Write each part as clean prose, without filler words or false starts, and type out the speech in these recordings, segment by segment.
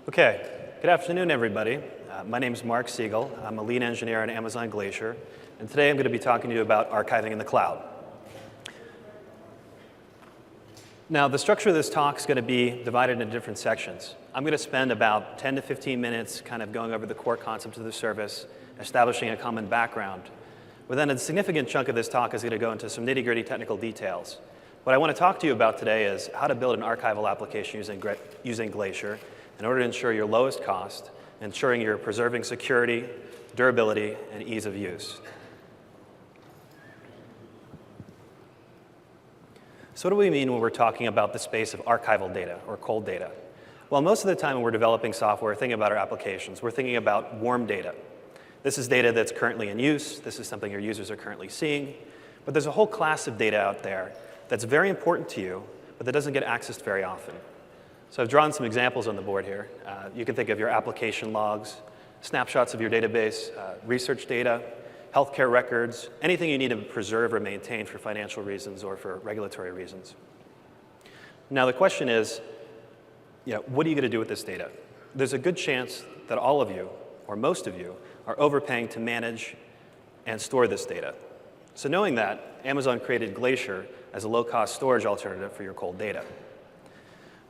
Okay, good afternoon, everybody. My name is Mark Siegel. I'm a lead engineer at Amazon Glacier, and today I'm going to be talking to you about archiving in the cloud. Now, the structure of this talk is going to be divided into different sections. I'm going to spend about 10 to 15 minutes kind of going over the core concepts of the service, establishing a common background. But then a significant chunk of this talk is going to go into some nitty-gritty technical details. What I want to talk to you about today is how to build an archival application using Glacier in order to ensure your lowest cost, ensuring you're preserving security, durability, and ease of use. So what do we mean when we're talking about the space of archival data or cold data? Well, most of the time when we're developing software, thinking about our applications, we're thinking about warm data. This is data that's currently in use. This is something your users are currently seeing. But there's a whole class of data out there that's very important to you, but that doesn't get accessed very often. So I've drawn some examples on the board here. You can think of your application logs, snapshots of your database, research data, healthcare records, anything you need to preserve or maintain for financial reasons or for regulatory reasons. Now the question is, what are you going to do with this data? There's a good chance that all of you, or most of you, are overpaying to manage and store this data. So knowing that, Amazon created Glacier as a low-cost storage alternative for your cold data.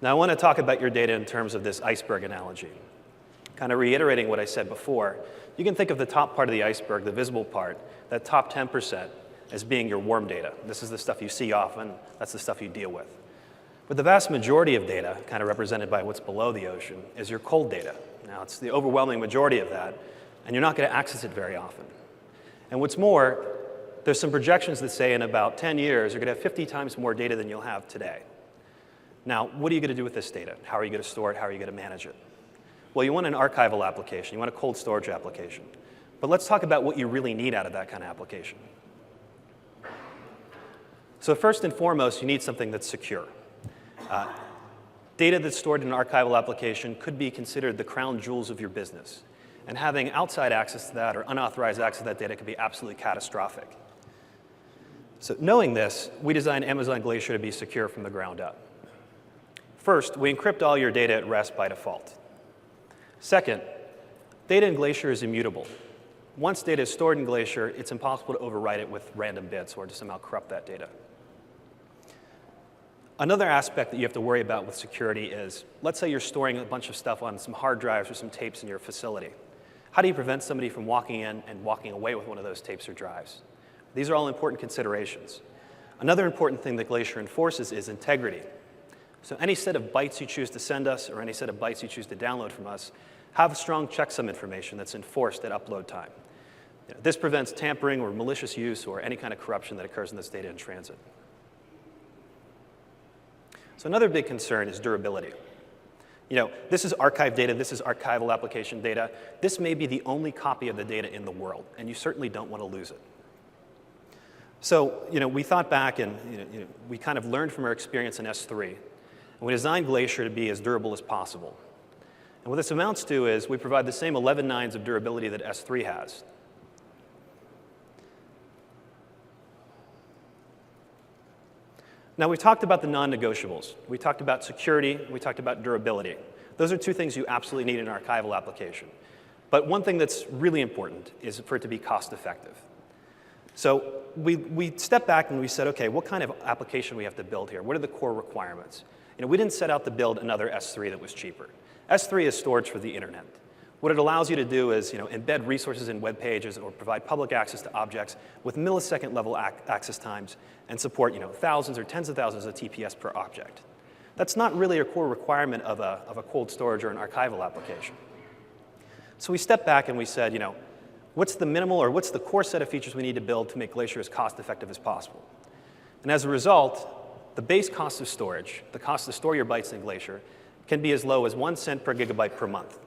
Now I want to talk about your data in terms of this iceberg analogy. Kind of reiterating what I said before, you can think of the top part of the iceberg, the visible part, that top 10%, as being your warm data. This is the stuff you see often. That's the stuff you deal with. But the vast majority of data, kind of represented by what's below the ocean, is your cold data. Now, it's the overwhelming majority of that, and you're not going to access it very often. And what's more, there's some projections that say in about 10 years, you're going to have 50 times more data than you'll have today. Now, what are you going to do with this data? How are you going to store it? How are you going to manage it? Well, you want an archival application. You want a cold storage application. But let's talk about what you really need out of that kind of application. So first and foremost, you need something that's secure. Data that's stored in an archival application could be considered the crown jewels of your business. And having outside access to that or unauthorized access to that data could be absolutely catastrophic. So knowing this, we designed Amazon Glacier to be secure from the ground up. First, we encrypt all your data at rest by default. Second, data in Glacier is immutable. Once data is stored in Glacier, it's impossible to overwrite it with random bits or to somehow corrupt that data. Another aspect that you have to worry about with security is, let's say you're storing a bunch of stuff on some hard drives or some tapes in your facility. How do you prevent somebody from walking in and walking away with one of those tapes or drives? These are all important considerations. Another important thing that Glacier enforces is integrity. So any set of bytes you choose to send us or any set of bytes you choose to download from us have strong checksum information that's enforced at upload time. This prevents tampering or malicious use or any kind of corruption that occurs in this data in transit. So another big concern is durability. This is archive data. This is archival application data. This may be the only copy of the data in the world, and you certainly don't want to lose it. So we thought back and we kind of learned from our experience in S3. And we designed Glacier to be as durable as possible. And what this amounts to is we provide the same 11 nines of durability that S3 has. Now, we talked about the non-negotiables. We talked about security. We talked about durability. Those are two things you absolutely need in an archival application. But one thing that's really important is for it to be cost-effective. So we stepped back and we said, OK, what kind of application we have to build here? What are the core requirements? We didn't set out to build another S3 that was cheaper. S3 is storage for the internet. What it allows you to do is embed resources in web pages or provide public access to objects with millisecond level access times and support thousands or tens of thousands of TPS per object. That's not really a core requirement of a cold storage or an archival application. So we stepped back and we said, what's the minimal or what's the core set of features we need to build to make Glacier as cost effective as possible? And as a result, the base cost of storage, the cost to store your bytes in Glacier, can be as low as 1 cent per gigabyte per month.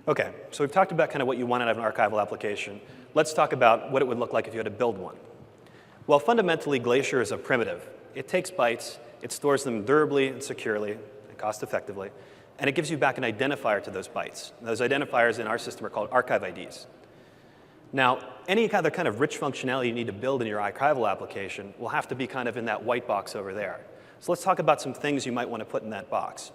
OK, so we've talked about kind of what you want out of an archival application. Let's talk about what it would look like if you had to build one. Well, fundamentally, Glacier is a primitive. It takes bytes, it stores them durably and securely and cost effectively, and it gives you back an identifier to those bytes. And those identifiers in our system are called archive IDs. Now, any other kind of rich functionality you need to build in your archival application will have to be kind of in that white box over there. So let's talk about some things you might want to put in that box.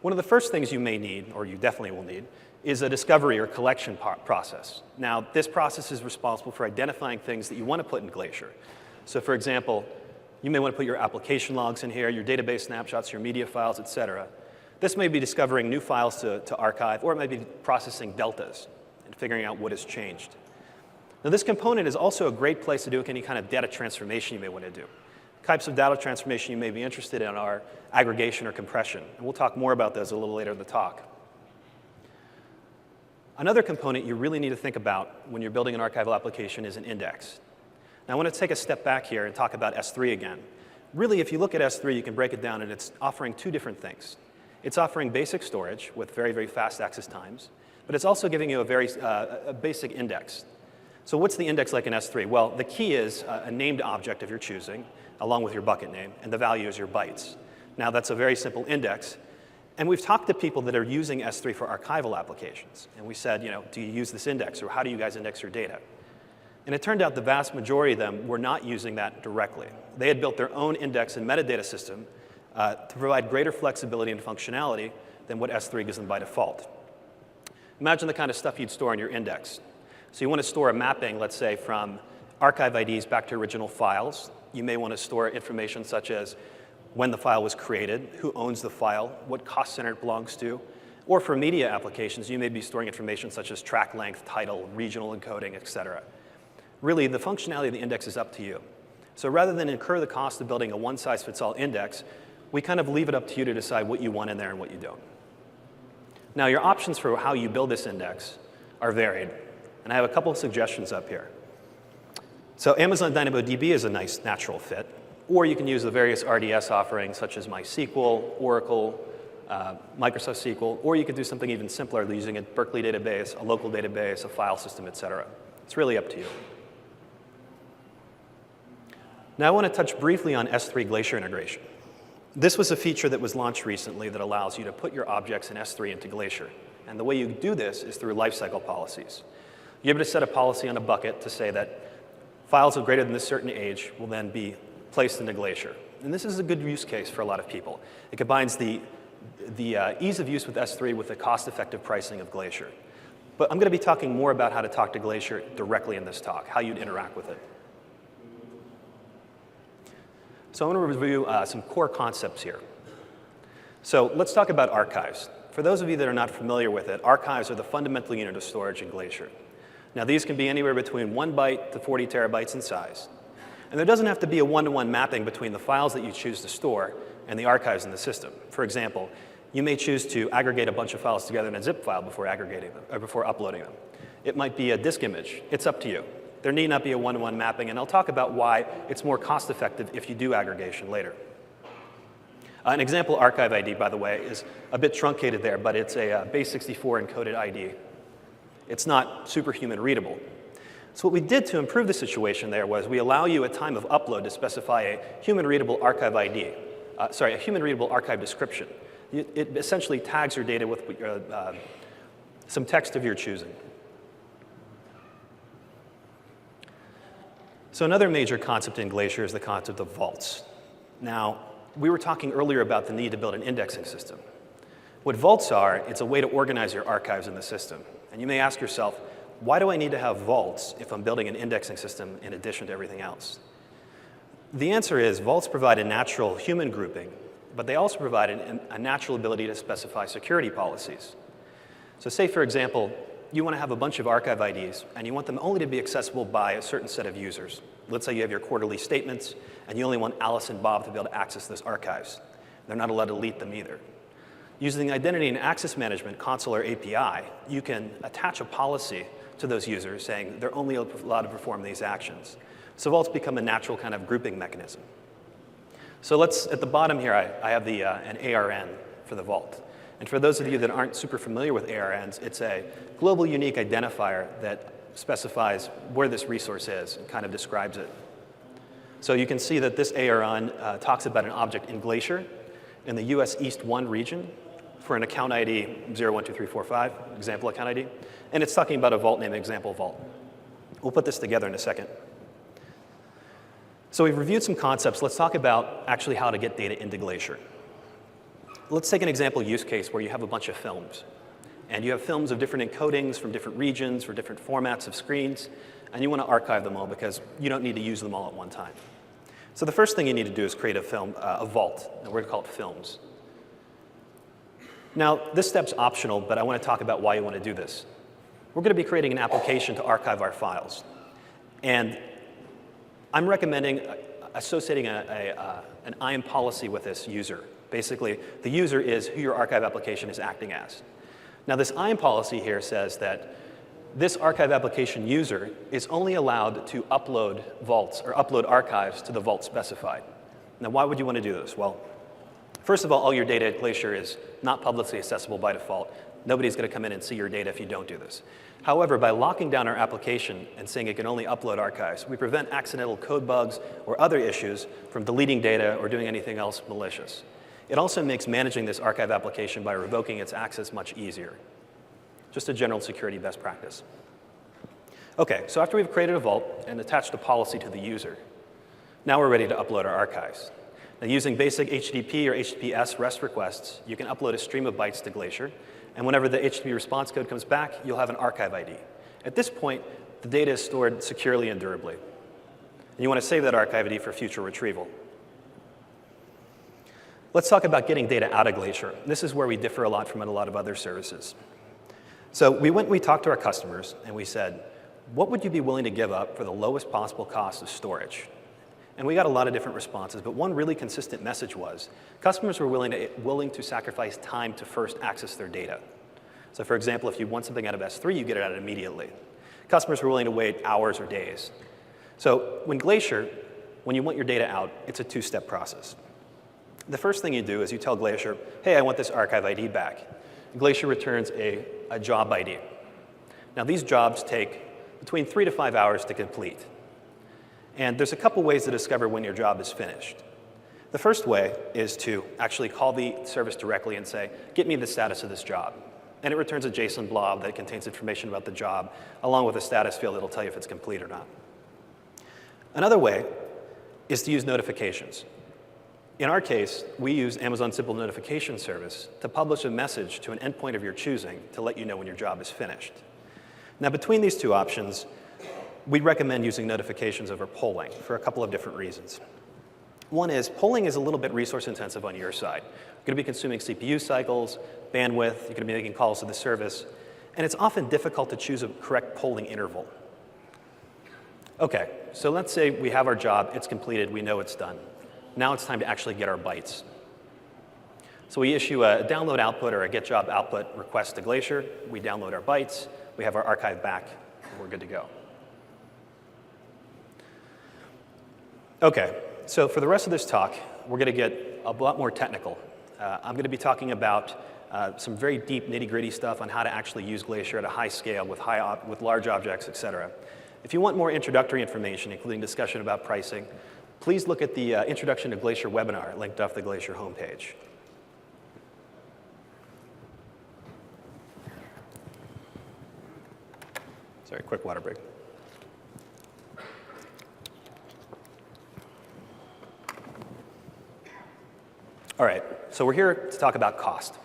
One of the first things you may need, or you definitely will need, is a discovery or collection process. Now, this process is responsible for identifying things that you want to put in Glacier. So for example, you may want to put your application logs in here, your database snapshots, your media files, et cetera. This may be discovering new files to archive, or it might be processing deltas and figuring out what has changed. Now, this component is also a great place to do any kind of data transformation you may want to do. Types of data transformation you may be interested in are aggregation or compression, and we'll talk more about those a little later in the talk. Another component you really need to think about when you're building an archival application is an index. Now, I want to take a step back here and talk about S3 again. Really, if you look at S3, you can break it down, and it's offering two different things. It's offering basic storage with very, very fast access times, but it's also giving you a basic index. So what's the index like in S3? Well, the key is a named object of your choosing, along with your bucket name, and the value is your bytes. Now, that's a very simple index. And we've talked to people that are using S3 for archival applications. And we said, do you use this index, or how do you guys index your data? And it turned out the vast majority of them were not using that directly. They had built their own index and metadata system to provide greater flexibility and functionality than what S3 gives them by default. Imagine the kind of stuff you'd store in your index. So you want to store a mapping, let's say, from archive IDs back to original files. You may want to store information such as when the file was created, who owns the file, what cost center it belongs to. Or for media applications, you may be storing information such as track length, title, regional encoding, et cetera. Really, the functionality of the index is up to you. So rather than incur the cost of building a one-size-fits-all index, we kind of leave it up to you to decide what you want in there and what you don't. Now, your options for how you build this index are varied. And I have a couple of suggestions up here. So Amazon DynamoDB is a nice natural fit. Or you can use the various RDS offerings such as MySQL, Oracle, Microsoft SQL, or you could do something even simpler using a Berkeley database, a local database, a file system, et cetera. It's really up to you. Now I want to touch briefly on S3 Glacier integration. This was a feature that was launched recently that allows you to put your objects in S3 into Glacier. And the way you do this is through lifecycle policies. You're able to set a policy on a bucket to say that files of greater than this certain age will then be placed into Glacier. And this is a good use case for a lot of people. It combines the ease of use with S3 with the cost-effective pricing of Glacier. But I'm going to be talking more about how to talk to Glacier directly in this talk, how you'd interact with it. So I'm going to review some core concepts here. So let's talk about archives. For those of you that are not familiar with it, archives are the fundamental unit of storage in Glacier. Now, these can be anywhere between 1 byte to 40 terabytes in size. And there doesn't have to be a one-to-one mapping between the files that you choose to store and the archives in the system. For example, you may choose to aggregate a bunch of files together in a zip file before aggregating them, or before uploading them. It might be a disk image. It's up to you. There need not be a one-to-one mapping, and I'll talk about why it's more cost-effective if you do aggregation later. An example archive ID, by the way, is a bit truncated there, but it's a base64 encoded ID. It's not superhuman readable. So what we did to improve the situation there was we allow you at time of upload to specify a human-readable archive ID, a human-readable archive description. It essentially tags your data with some text of your choosing. So another major concept in Glacier is the concept of vaults. Now, we were talking earlier about the need to build an indexing system. What vaults are, it's a way to organize your archives in the system. And you may ask yourself, why do I need to have vaults if I'm building an indexing system in addition to everything else? The answer is vaults provide a natural human grouping, but they also provide a natural ability to specify security policies. So say, for example, you want to have a bunch of archive IDs, and you want them only to be accessible by a certain set of users. Let's say you have your quarterly statements, and you only want Alice and Bob to be able to access those archives. They're not allowed to delete them either. Using identity and access management console or API, you can attach a policy to those users saying they're only allowed to perform these actions. So vaults become a natural kind of grouping mechanism. So at the bottom here, I have an ARN for the vault. And for those of you that aren't super familiar with ARNs, it's a global unique identifier that specifies where this resource is and kind of describes it. So you can see that this ARN talks about an object in Glacier in the US East 1 region for an account ID 012345, example account ID. And it's talking about a vault named example vault. We'll put this together in a second. So we've reviewed some concepts. Let's talk about actually how to get data into Glacier. Let's take an example use case where you have a bunch of films. And you have films of different encodings from different regions or different formats of screens. And you want to archive them all because you don't need to use them all at one time. So the first thing you need to do is create a vault. And we're going to call it films. Now, this step's optional, but I want to talk about why you want to do this. We're going to be creating an application to archive our files. And I'm recommending associating an IAM policy with this user. Basically, the user is who your archive application is acting as. Now, this IAM policy here says that this archive application user is only allowed to upload vaults or upload archives to the vault specified. Now, why would you want to do this? Well, first of all your data at Glacier is not publicly accessible by default. Nobody's going to come in and see your data if you don't do this. However, by locking down our application and saying it can only upload archives, we prevent accidental code bugs or other issues from deleting data or doing anything else malicious. It also makes managing this archive application by revoking its access much easier. Just a general security best practice. OK, so after we've created a vault and attached a policy to the user, now we're ready to upload our archives. Now, using basic HTTP or HTTPS REST requests, you can upload a stream of bytes to Glacier. And whenever the HTTP response code comes back, you'll have an archive ID. At this point, the data is stored securely and durably. And you want to save that archive ID for future retrieval. Let's talk about getting data out of Glacier. This is where we differ a lot from a lot of other services. So we talked to our customers, and we said, what would you be willing to give up for the lowest possible cost of storage? And we got a lot of different responses, but one really consistent message was customers were willing to sacrifice time to first access their data. So for example, if you want something out of S3, you get it out immediately. Customers were willing to wait hours or days. So when Glacier, when you want your data out, it's a two-step process. The first thing you do is you tell Glacier, hey, I want this archive ID back. Glacier returns a job ID. Now these jobs take between 3 to 5 hours to complete. And there's a couple ways to discover when your job is finished. The first way is to actually call the service directly and say, get me the status of this job. And it returns a JSON blob that contains information about the job, along with a status field that will tell you if it's complete or not. Another way is to use notifications. In our case, we use Amazon Simple Notification Service to publish a message to an endpoint of your choosing to let you know when your job is finished. Now, between these two options, we recommend using notifications over polling for a couple of different reasons. One is polling is a little bit resource intensive on your side. You're going to be consuming CPU cycles, bandwidth, you're going to be making calls to the service, and it's often difficult to choose a correct polling interval. OK, so let's say we have our job, it's completed, we know it's done. Now it's time to actually get our bytes. So we issue a download output or a get job output request to Glacier, we download our bytes, we have our archive back, and we're good to go. OK, so for the rest of this talk, we're going to get a lot more technical. I'm going to be talking about some very deep nitty-gritty stuff on how to actually use Glacier at a high scale with large objects, et cetera. If you want more introductory information, including discussion about pricing, please look at the Introduction to Glacier webinar linked off the Glacier homepage. Sorry, quick water break. All right, so we're here to talk about cost.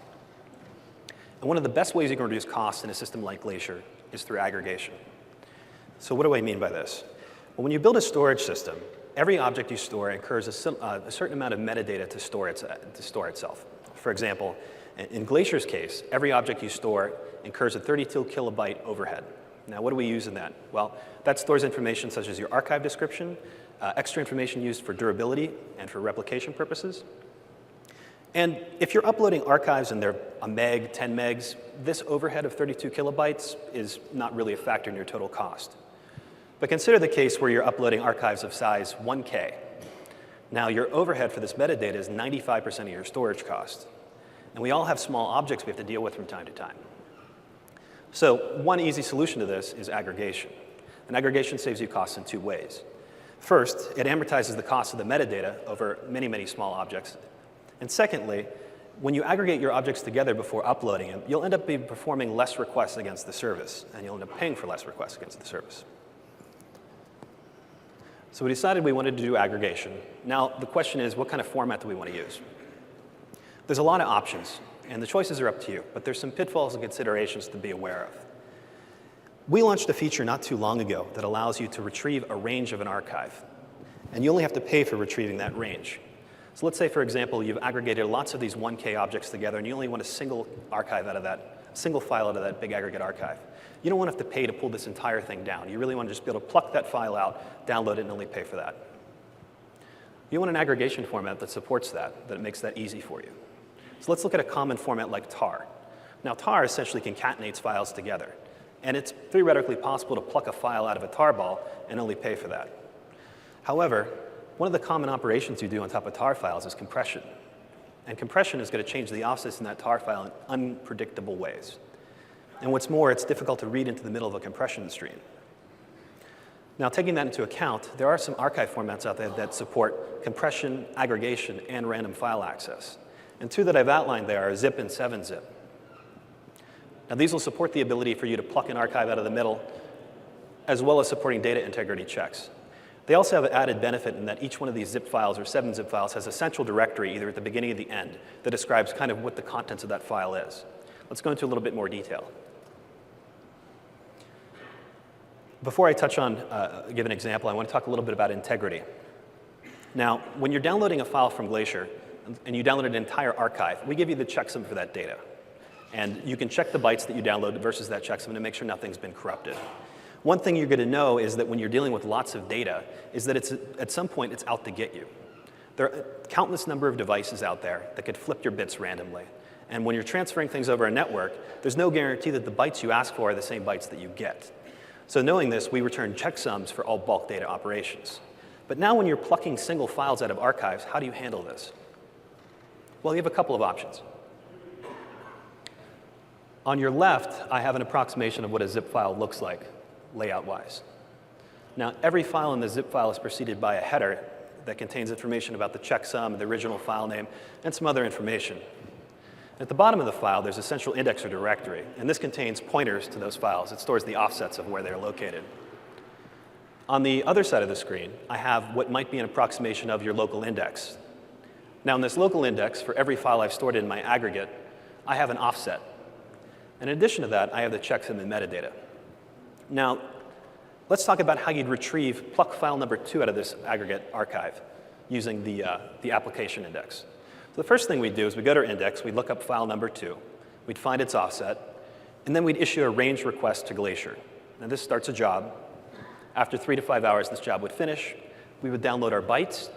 And one of the best ways you can reduce cost in a system like Glacier is through aggregation. So what do I mean by this? Well, when you build a storage system, every object you store incurs a certain amount of metadata to store itself. For example, in Glacier's case, every object you store incurs a 32 kilobyte overhead. Now, what do we use in that? Well, that stores information such as your archive description, extra information used for durability and for replication purposes. And if you're uploading archives and they're a meg, 10 megs, this overhead of 32 kilobytes is not really a factor in your total cost. But consider the case where you're uploading archives of size 1K. Now, your overhead for this metadata is 95% of your storage cost. And we all have small objects we have to deal with from time to time. So one easy solution to this is aggregation. And aggregation saves you costs in two ways. First, it amortizes the cost of the metadata over many, many small objects. And secondly, when you aggregate your objects together before uploading them, you'll end up performing less requests against the service, and you'll end up paying for less requests against the service. So we decided we wanted to do aggregation. Now, the question is, what kind of format do we want to use? There's a lot of options, and the choices are up to you, but there's some pitfalls and considerations to be aware of. We launched a feature not too long ago that allows you to retrieve a range of an archive, and you only have to pay for retrieving that range. So let's say, for example, you've aggregated lots of these 1K objects together, and you only want a single archive out of that, a single file out of that big aggregate archive. You don't want to have to pay to pull this entire thing down. You really want to just be able to pluck that file out, download it, and only pay for that. You want an aggregation format that supports that makes that easy for you. So let's look at a common format like tar. Now, tar essentially concatenates files together, and it's theoretically possible to pluck a file out of a tarball and only pay for that. However, one of the common operations you do on top of tar files is compression. And compression is going to change the offsets in that tar file in unpredictable ways. And what's more, it's difficult to read into the middle of a compression stream. Now, taking that into account, there are some archive formats out there that support compression, aggregation, and random file access. And two that I've outlined there are zip and 7-zip. Now, these will support the ability for you to pluck an archive out of the middle, as well as supporting data integrity checks. They also have an added benefit in that each one of these zip files or 7-zip files has a central directory, either at the beginning or the end, that describes kind of what the contents of that file is. Let's go into a little bit more detail. Before I touch on, give an example, I want to talk a little bit about integrity. Now, when you're downloading a file from Glacier, and you download an entire archive, we give you the checksum for that data. And you can check the bytes that you download versus that checksum to make sure nothing's been corrupted. One thing you're going to know is that when you're dealing with lots of data, is that at some point it's out to get you. There are a countless number of devices out there that could flip your bits randomly. And when you're transferring things over a network, there's no guarantee that the bytes you ask for are the same bytes that you get. So knowing this, we return checksums for all bulk data operations. But now when you're plucking single files out of archives, how do you handle this? Well, you have a couple of options. On your left, I have an approximation of what a zip file looks like, layout-wise. Now, every file in the zip file is preceded by a header that contains information about the checksum, the original file name, and some other information. At the bottom of the file, there's a central index or directory, and this contains pointers to those files. It stores the offsets of where they're located. On the other side of the screen, I have what might be an approximation of your local index. Now, in this local index, for every file I've stored in my aggregate, I have an offset. And in addition to that, I have the checksum and metadata. Now, let's talk about how you'd pluck file number 2 out of this aggregate archive using the application index. So the first thing we'd do is we'd go to our index, we'd look up file number 2, we'd find its offset, and then we'd issue a range request to Glacier. Now, this starts a job. After 3 to 5 hours, this job would finish. We would download our bytes.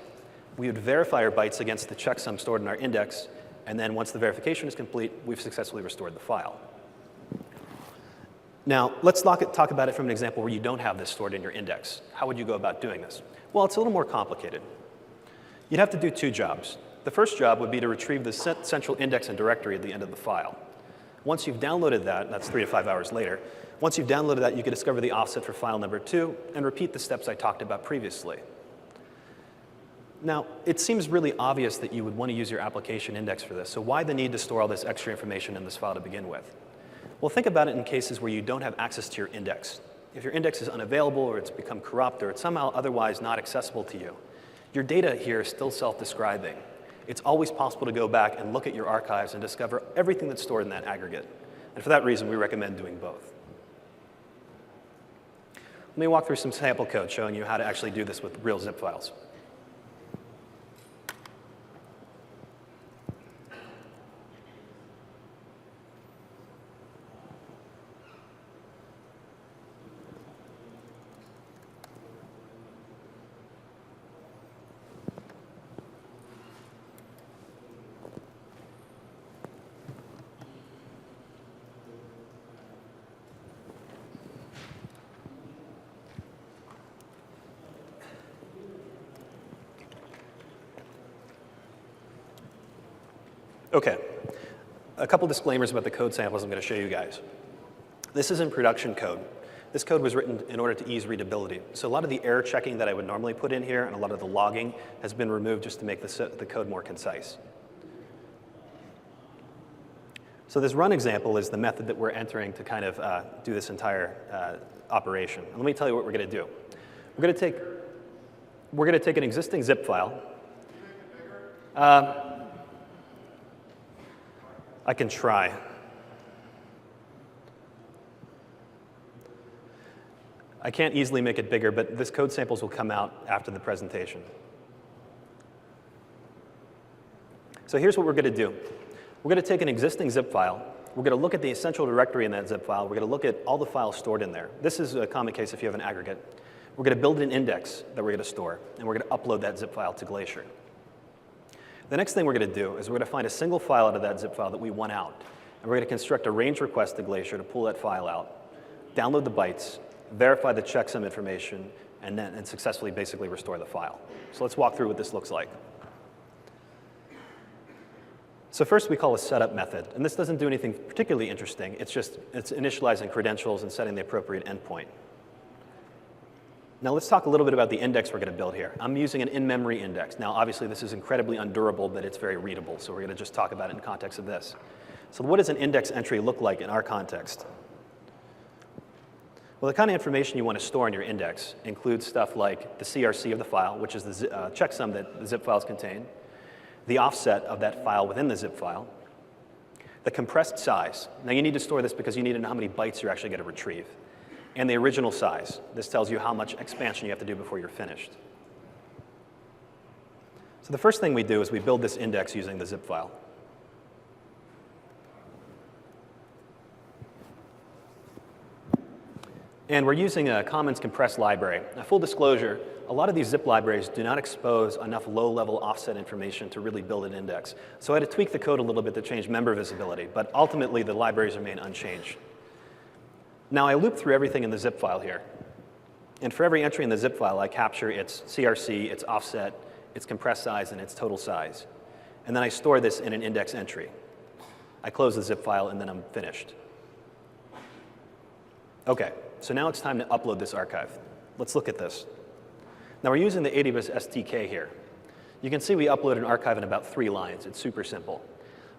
We would verify our bytes against the checksum stored in our index, and then once the verification is complete, we've successfully restored the file. Now, let's talk about it from an example where you don't have this stored in your index. How would you go about doing this? Well, it's a little more complicated. You'd have to do 2 jobs. The first job would be to retrieve the central index and directory at the end of the file. Once you've downloaded that, that's 3 to 5 hours later, once you've downloaded that, you can discover the offset for file number 2 and repeat the steps I talked about previously. Now, it seems really obvious that you would want to use your application index for this, so why the need to store all this extra information in this file to begin with? Well, think about it in cases where you don't have access to your index. If your index is unavailable, or it's become corrupt, or it's somehow otherwise not accessible to you, your data here is still self-describing. It's always possible to go back and look at your archives and discover everything that's stored in that aggregate. And for that reason, we recommend doing both. Let me walk through some sample code showing you how to actually do this with real zip files. OK, a couple disclaimers about the code samples I'm going to show you guys. This is in production code. This code was written in order to ease readability. So a lot of the error checking that I would normally put in here and a lot of the logging has been removed just to make the code more concise. So this run example is the method that we're entering to kind of do this entire operation. And let me tell you what we're going to do. We're going to take we're going to take an existing zip file. I can try. I can't easily make it bigger, but this code samples will come out after the presentation. So here's what we're going to do. We're going to take an existing zip file. We're going to look at the essential directory in that zip file. We're going to look at all the files stored in there. This is a common case if you have an aggregate. We're going to build an index that we're going to store, and we're going to upload that zip file to Glacier. The next thing we're going to do is we're going to find a single file out of that zip file that we want out, and we're going to construct a range request to Glacier to pull that file out, download the bytes, verify the checksum information, and successfully basically restore the file. So let's walk through what this looks like. So first we call a setup method, and this doesn't do anything particularly interesting. It's initializing credentials and setting the appropriate endpoint. Now let's talk a little bit about the index we're going to build here. I'm using an in-memory index. Now obviously this is incredibly undurable, but it's very readable, so we're going to just talk about it in context of this. So what does an index entry look like in our context? Well, the kind of information you want to store in your index includes stuff like the CRC of the file, which is the checksum that the zip files contain, the offset of that file within the zip file, the compressed size. Now you need to store this because you need to know how many bytes you're actually going to retrieve, and the original size. This tells you how much expansion you have to do before you're finished. So the first thing we do is we build this index using the zip file. And we're using a Commons compressed library. Now, full disclosure, a lot of these zip libraries do not expose enough low-level offset information to really build an index. So I had to tweak the code a little bit to change member visibility, but ultimately the libraries remain unchanged. Now I loop through everything in the zip file here. And for every entry in the zip file, I capture its CRC, its offset, its compressed size, and its total size. And then I store this in an index entry. I close the zip file, and then I'm finished. OK, so now it's time to upload this archive. Let's look at this. Now we're using the AWS STG here. You can see we upload an archive in about 3 lines. It's super simple.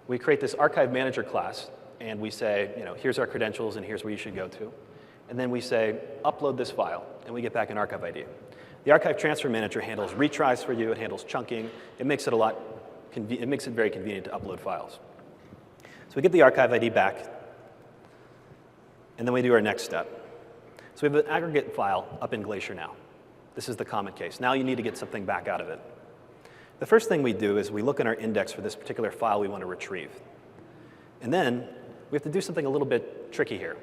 We create this archive manager class, and we say, here's our credentials, and here's where you should go to. And then we say, upload this file, and we get back an archive ID. The archive transfer manager handles retries for you. It handles chunking. It makes it very convenient to upload files. So we get the archive ID back, and then we do our next step. So we have an aggregate file up in Glacier now. This is the common case. Now you need to get something back out of it. The first thing we do is we look in our index for this particular file we want to retrieve. And then we have to do something a little bit tricky here.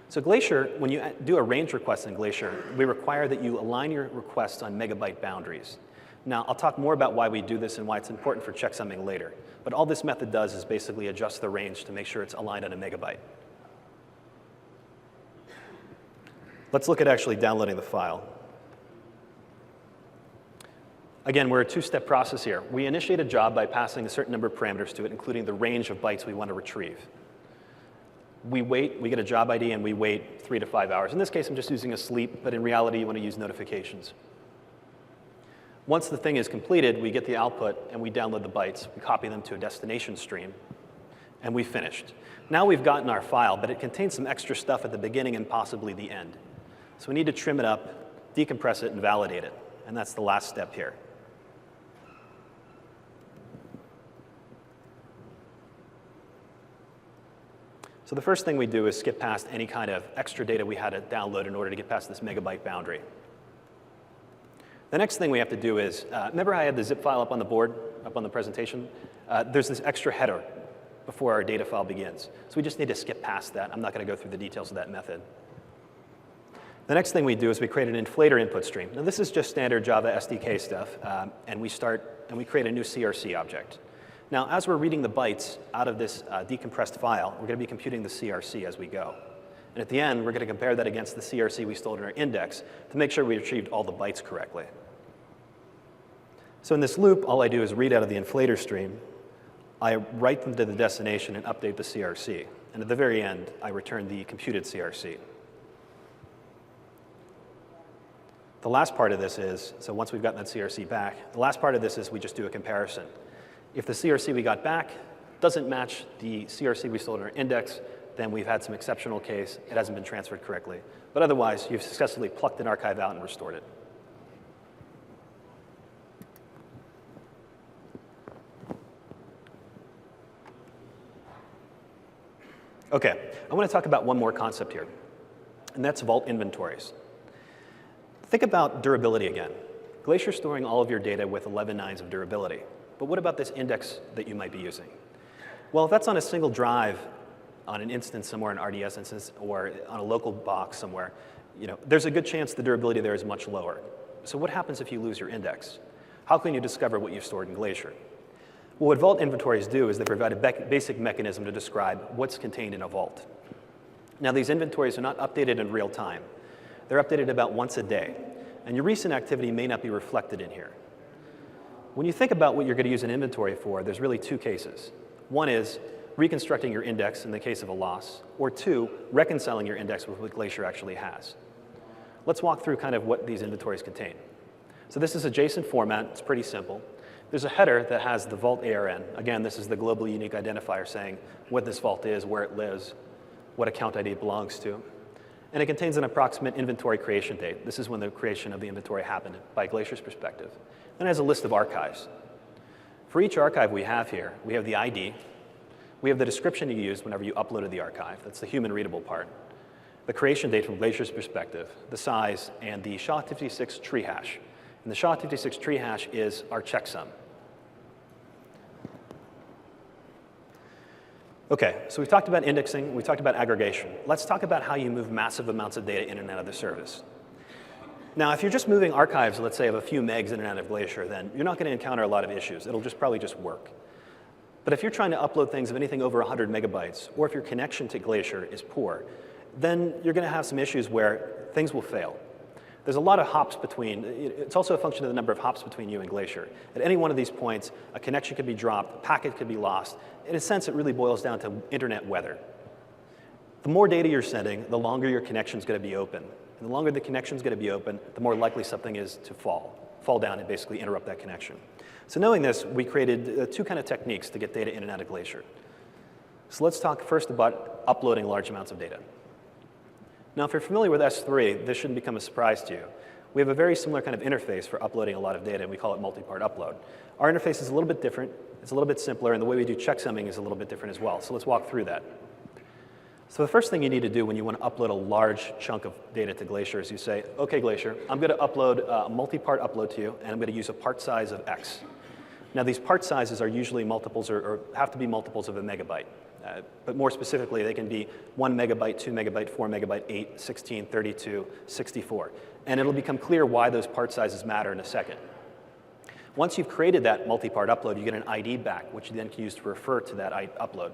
So Glacier, when you do a range request in Glacier, we require that you align your requests on megabyte boundaries. Now, I'll talk more about why we do this and why it's important for checksumming later. But all this method does is basically adjust the range to make sure it's aligned on a megabyte. Let's look at actually downloading the file. Again, we're a 2-step process here. We initiate a job by passing a certain number of parameters to it, including the range of bytes we want to retrieve. We wait, we get a job ID, and we wait 3 to 5 hours. In this case, I'm just using a sleep, but in reality, you want to use notifications. Once the thing is completed, we get the output, and we download the bytes. We copy them to a destination stream, and we finished. Now we've gotten our file, but it contains some extra stuff at the beginning and possibly the end. So we need to trim it up, decompress it, and validate it. And that's the last step here. So the first thing we do is skip past any kind of extra data we had to download in order to get past this megabyte boundary. The next thing we have to do is, remember I had the zip file up on the board, up on the presentation? There's this extra header before our data file begins. So we just need to skip past that. I'm not going to go through the details of that method. The next thing we do is we create an inflator input stream. Now this is just standard Java SDK stuff, and we create a new CRC object. Now, as we're reading the bytes out of this decompressed file, we're going to be computing the CRC as we go. And at the end, we're going to compare that against the CRC we stored in our index to make sure we retrieved all the bytes correctly. So in this loop, all I do is read out of the inflator stream. I write them to the destination and update the CRC. And at the very end, I return the computed CRC. The last part of this is, so once we've gotten that CRC back, the last part of this is we just do a comparison. If the CRC we got back doesn't match the CRC we stored in our index, then we've had some exceptional case. It hasn't been transferred correctly. But otherwise, you've successfully plucked an archive out and restored it. Okay, I want to talk about one more concept here, and that's vault inventories. Think about durability again. Glacier's storing all of your data with 11 nines of durability. But what about this index that you might be using? Well, if that's on a single drive, on an instance somewhere, an RDS instance, or on a local box somewhere, there's a good chance the durability there is much lower. So what happens if you lose your index? How can you discover what you've stored in Glacier? Well, what vault inventories do is they provide a basic mechanism to describe what's contained in a vault. Now, these inventories are not updated in real time. They're updated about once a day, and your recent activity may not be reflected in here. When you think about what you're going to use an inventory for, there's really two cases. One is reconstructing your index in the case of a loss, or two, reconciling your index with what Glacier actually has. Let's walk through kind of what these inventories contain. So this is a JSON format. It's pretty simple. There's a header that has the vault ARN. Again, this is the global unique identifier saying what this vault is, where it lives, what account ID it belongs to. And it contains an approximate inventory creation date. This is when the creation of the inventory happened by Glacier's perspective. And it has a list of archives. For each archive we have here, we have the ID. We have the description you used whenever you uploaded the archive. That's the human readable part. The creation date from Glacier's perspective, the size, and the SHA-56 tree hash. And the SHA-56 tree hash is our checksum. Okay, so we've talked about indexing, we've talked about aggregation. Let's talk about how you move massive amounts of data in and out of the service. Now, if you're just moving archives, let's say of a few megs in and out of Glacier, then you're not going to encounter a lot of issues. It'll probably just work. But if you're trying to upload things of anything over 100 megabytes, or if your connection to Glacier is poor, then you're going to have some issues where things will fail. There's a lot of hops between, it's also a function of the number of hops between you and Glacier. At any one of these points, a connection could be dropped, a packet could be lost. In a sense, it really boils down to internet weather. The more data you're sending, the longer your connection's going to be open. And the longer the connection's going to be open, the more likely something is to fall down and basically interrupt that connection. So knowing this, we created two kind of techniques to get data in and out of Glacier. So let's talk first about uploading large amounts of data. Now, if you're familiar with S3, this shouldn't become a surprise to you. We have a very similar kind of interface for uploading a lot of data, and we call it multi-part upload. Our interface is a little bit different. It's a little bit simpler, and the way we do checksumming is a little bit different as well. So let's walk through that. So the first thing you need to do when you want to upload a large chunk of data to Glacier is you say, OK, Glacier, I'm going to upload a multi-part upload to you, and I'm going to use a part size of X. Now, these part sizes are usually multiples or have to be multiples of a megabyte. But more specifically, they can be 1 megabyte, 2 megabyte, 4 megabyte, 8, 16, 32, 64. And it'll become clear why those part sizes matter in a second. Once you've created that multi-part upload, you get an ID back, which you then can use to refer to that upload.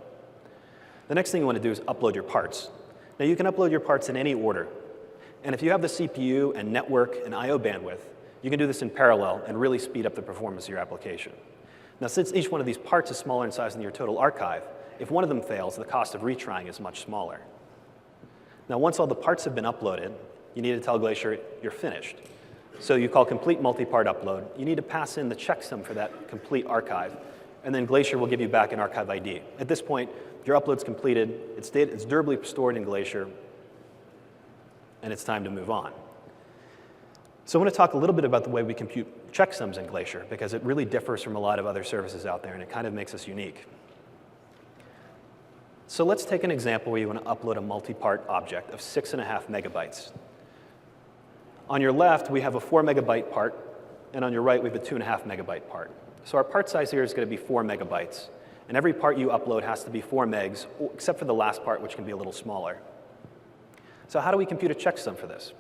The next thing you want to do is upload your parts. Now, you can upload your parts in any order. And if you have the CPU and network and I/O bandwidth, you can do this in parallel and really speed up the performance of your application. Now, since each one of these parts is smaller in size than your total archive, if one of them fails, the cost of retrying is much smaller. Now, once all the parts have been uploaded, you need to tell Glacier you're finished. So you call complete multi-part upload. You need to pass in the checksum for that complete archive, and then Glacier will give you back an archive ID. At this point, your upload's completed, it's durably stored in Glacier, and it's time to move on. So I want to talk a little bit about the way we compute checksums in Glacier, because it really differs from a lot of other services out there, and it kind of makes us unique. So let's take an example where you want to upload a multi-part object of 6.5 megabytes. On your left, we have a 4 megabyte part, and on your right, we have a 2.5 megabyte part. So our part size here is going to be 4 megabytes, and every part you upload has to be 4 megs, except for the last part, which can be a little smaller. So how do we compute a checksum for this?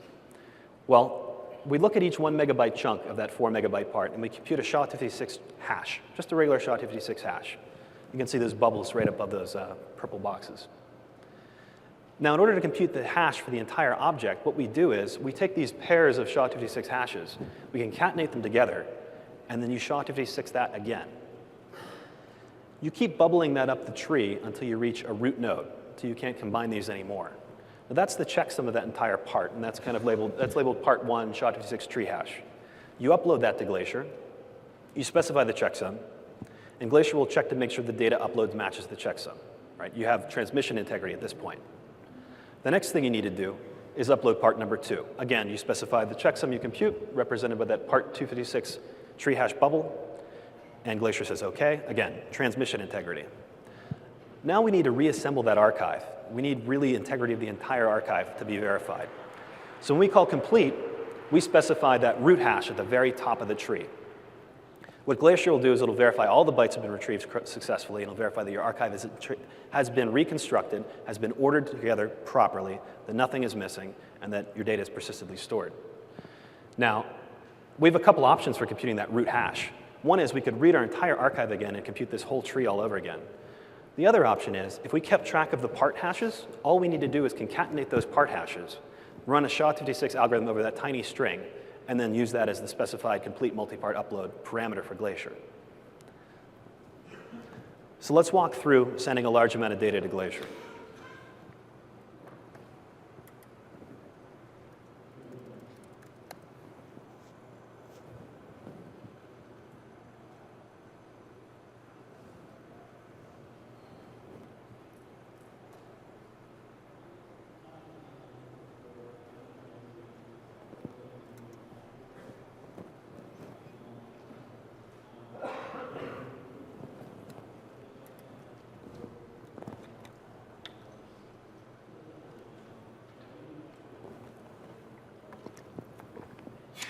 Well, we look at each 1 megabyte chunk of that 4 megabyte part, and we compute a SHA-56 hash, just a regular SHA-56 hash. You can see those bubbles right above those purple boxes. Now, in order to compute the hash for the entire object, what we do is we take these pairs of SHA-56 hashes, we concatenate them together, and then you SHA-56 that again. You keep bubbling that up the tree until you reach a root node, until you can't combine these anymore. Now, that's the checksum of that entire part, and that's kind of labeled part 1 SHA-56 tree hash. You upload that to Glacier, you specify the checksum, and Glacier will check to make sure the data uploads matches the checksum. Right? You have transmission integrity at this point. The next thing you need to do is upload part number 2. Again, you specify the checksum you compute, represented by that part 256 tree hash bubble, and Glacier says OK. Again, transmission integrity. Now we need to reassemble that archive. We need really integrity of the entire archive to be verified. So when we call complete, we specify that root hash at the very top of the tree. What Glacier will do is it'll verify all the bytes have been retrieved successfully, and it'll verify that your archive has been reconstructed, has been ordered together properly, that nothing is missing, and that your data is persistently stored. Now, we have a couple options for computing that root hash. One is we could read our entire archive again and compute this whole tree all over again. The other option is, if we kept track of the part hashes, all we need to do is concatenate those part hashes, run a SHA-256 algorithm over that tiny string, and then use that as the specified complete multi-part upload parameter for Glacier. So let's walk through sending a large amount of data to Glacier.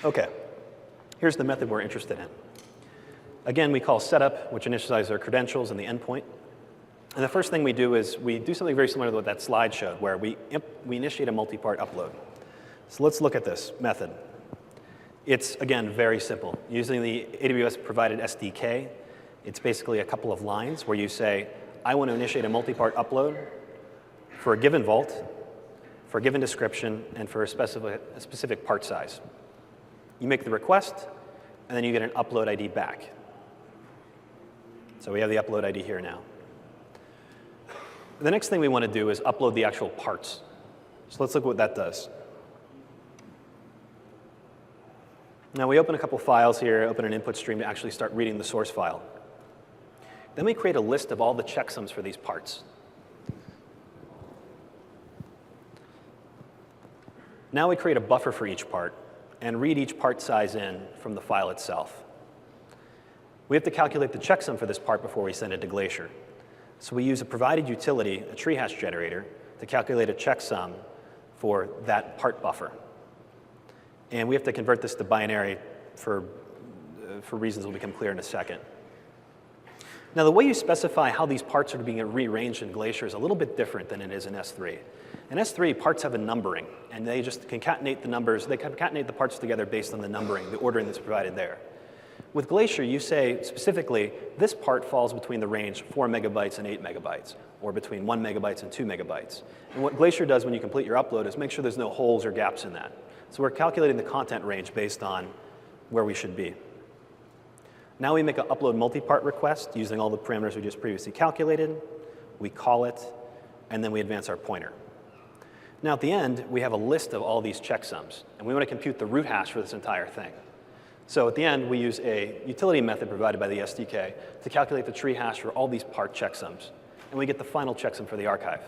OK, here's the method we're interested in. Again, we call setup, which initializes our credentials and the endpoint. And the first thing we do is we do something very similar to what that slide showed, where we initiate a multi-part upload. So let's look at this method. It's, again, very simple. Using the AWS provided SDK, it's basically a couple of lines where you say, I want to initiate a multi-part upload for a given vault, for a given description, and for a specific part size. You make the request, and then you get an upload ID back. So we have the upload ID here now. The next thing we want to do is upload the actual parts. So let's look at what that does. Now we open a couple files here, open an input stream to actually start reading the source file. Then we create a list of all the checksums for these parts. Now we create a buffer for each part and read each part size in from the file itself. We have to calculate the checksum for this part before we send it to Glacier. So we use a provided utility, a tree hash generator, to calculate a checksum for that part buffer. And we have to convert this to binary for reasons that will become clear in a second. Now, the way you specify how these parts are being rearranged in Glacier is a little bit different than it is in S3. In S3, parts have a numbering, and they just concatenate the numbers. They concatenate the parts together based on the numbering, the ordering that's provided there. With Glacier, you say specifically, this part falls between the range 4 megabytes and 8 megabytes, or between 1 megabytes and 2 megabytes. And what Glacier does when you complete your upload is make sure there's no holes or gaps in that. So we're calculating the content range based on where we should be. Now we make an upload multi-part request using all the parameters we just previously calculated. We call it, and then we advance our pointer. Now at the end, we have a list of all these checksums, and we want to compute the root hash for this entire thing. So at the end, we use a utility method provided by the SDK to calculate the tree hash for all these part checksums, and we get the final checksum for the archive.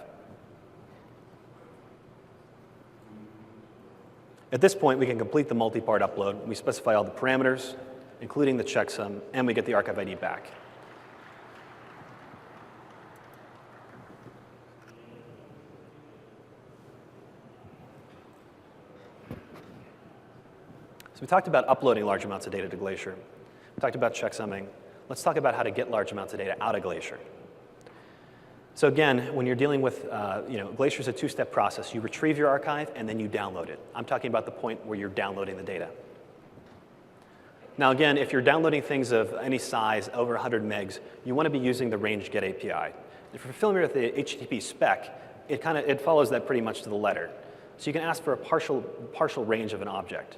At this point, we can complete the multi-part upload. We specify all the parameters, including the checksum, and we get the archive ID back. So we talked about uploading large amounts of data to Glacier. We talked about checksumming. Let's talk about how to get large amounts of data out of Glacier. So again, when you're dealing with, Glacier is a two-step process. You retrieve your archive, and then you download it. I'm talking about the point where you're downloading the data. Now again, if you're downloading things of any size, over 100 megs, you want to be using the range get API. If you're familiar with the HTTP spec, it follows that pretty much to the letter. So you can ask for a partial range of an object.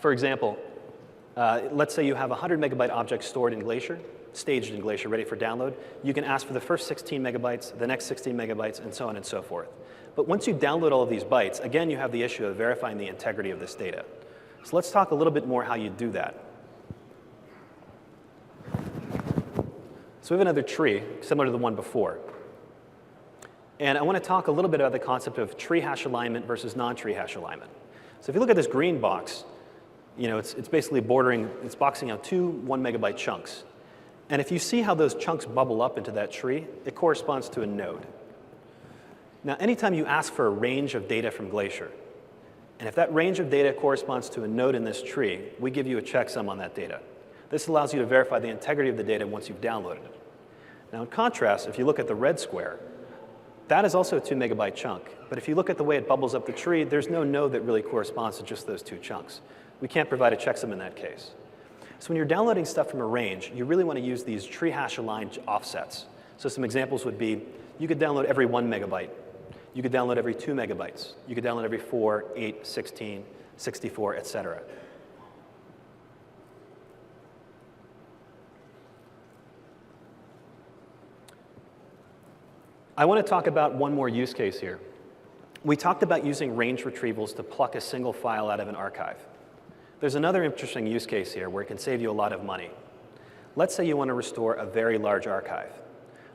For example, let's say you have a 100 megabyte object stored in Glacier, staged in Glacier, ready for download. You can ask for the first 16 megabytes, the next 16 megabytes, and so on and so forth. But once you download all of these bytes, again, you have the issue of verifying the integrity of this data. So let's talk a little bit more how you do that. So we have another tree, similar to the one before. And I want to talk a little bit about the concept of tree hash alignment versus non-tree hash alignment. So if you look at this green box, it's basically it's boxing out two 1 megabyte chunks. And if you see how those chunks bubble up into that tree, it corresponds to a node. Now, anytime you ask for a range of data from Glacier, and if that range of data corresponds to a node in this tree, we give you a checksum on that data. This allows you to verify the integrity of the data once you've downloaded it. Now, in contrast, if you look at the red square, that is also a 2 megabyte chunk. But if you look at the way it bubbles up the tree, there's no node that really corresponds to just those 2 chunks. We can't provide a checksum in that case. So when you're downloading stuff from a range, you really want to use these tree hash aligned offsets. So some examples would be, you could download every 1 megabyte. You could download every 2 megabytes. You could download every 4, 8, 16, 64, et cetera. I want to talk about one more use case here. We talked about using range retrievals to pluck a single file out of an archive. There's another interesting use case here where it can save you a lot of money. Let's say you want to restore a very large archive.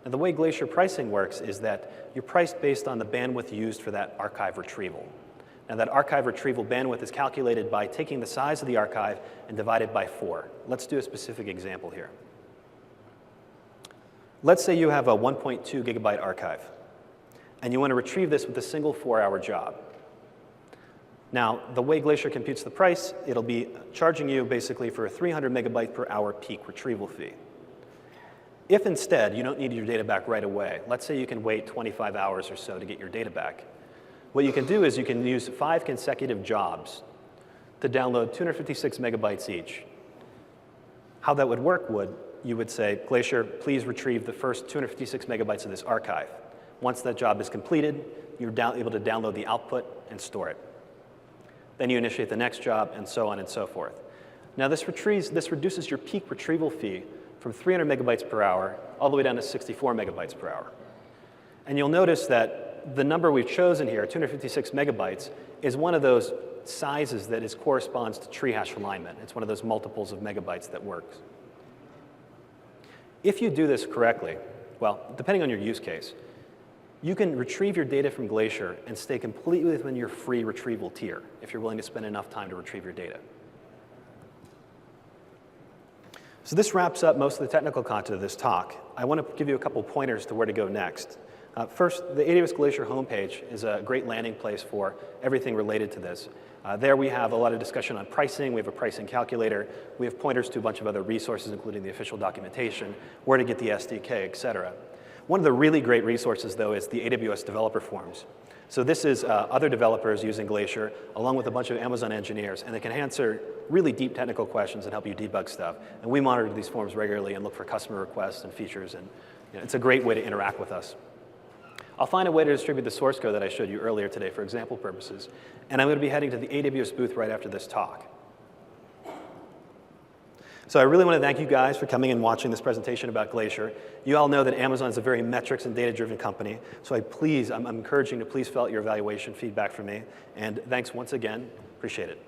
Now, the way Glacier pricing works is that you're priced based on the bandwidth used for that archive retrieval. Now, that archive retrieval bandwidth is calculated by taking the size of the archive and divided by 4. Let's do a specific example here. Let's say you have a 1.2 gigabyte archive, and you want to retrieve this with a single 4-hour job. Now, the way Glacier computes the price, it'll be charging you basically for a 300 megabyte per hour peak retrieval fee. If instead you don't need your data back right away, let's say you can wait 25 hours or so to get your data back, what you can do is you can use 5 consecutive jobs to download 256 megabytes each. How that would work would, you would say, Glacier, please retrieve the first 256 megabytes of this archive. Once that job is completed, you're able to download the output and store it. Then you initiate the next job, and so on and so forth. Now, this reduces your peak retrieval fee from 300 megabytes per hour all the way down to 64 megabytes per hour. And you'll notice that the number we've chosen here, 256 megabytes, is one of those sizes that corresponds to tree hash alignment. It's one of those multiples of megabytes that works. If you do this correctly, well, depending on your use case, you can retrieve your data from Glacier and stay completely within your free retrieval tier if you're willing to spend enough time to retrieve your data. So this wraps up most of the technical content of this talk. I want to give you a couple pointers to where to go next. First, the AWS Glacier homepage is a great landing place for everything related to this. There we have a lot of discussion on pricing. We have a pricing calculator. We have pointers to a bunch of other resources, including the official documentation, where to get the SDK, et cetera. One of the really great resources, though, is the AWS developer forums. So this is other developers using Glacier, along with a bunch of Amazon engineers, and they can answer really deep technical questions and help you debug stuff. And we monitor these forums regularly and look for customer requests and features, and it's a great way to interact with us. I'll find a way to distribute the source code that I showed you earlier today for example purposes, and I'm going to be heading to the AWS booth right after this talk. So I really want to thank you guys for coming and watching this presentation about Glacier. You all know that Amazon is a very metrics and data-driven company, so I'm encouraging you to please fill out your evaluation feedback for me, and thanks once again. Appreciate it.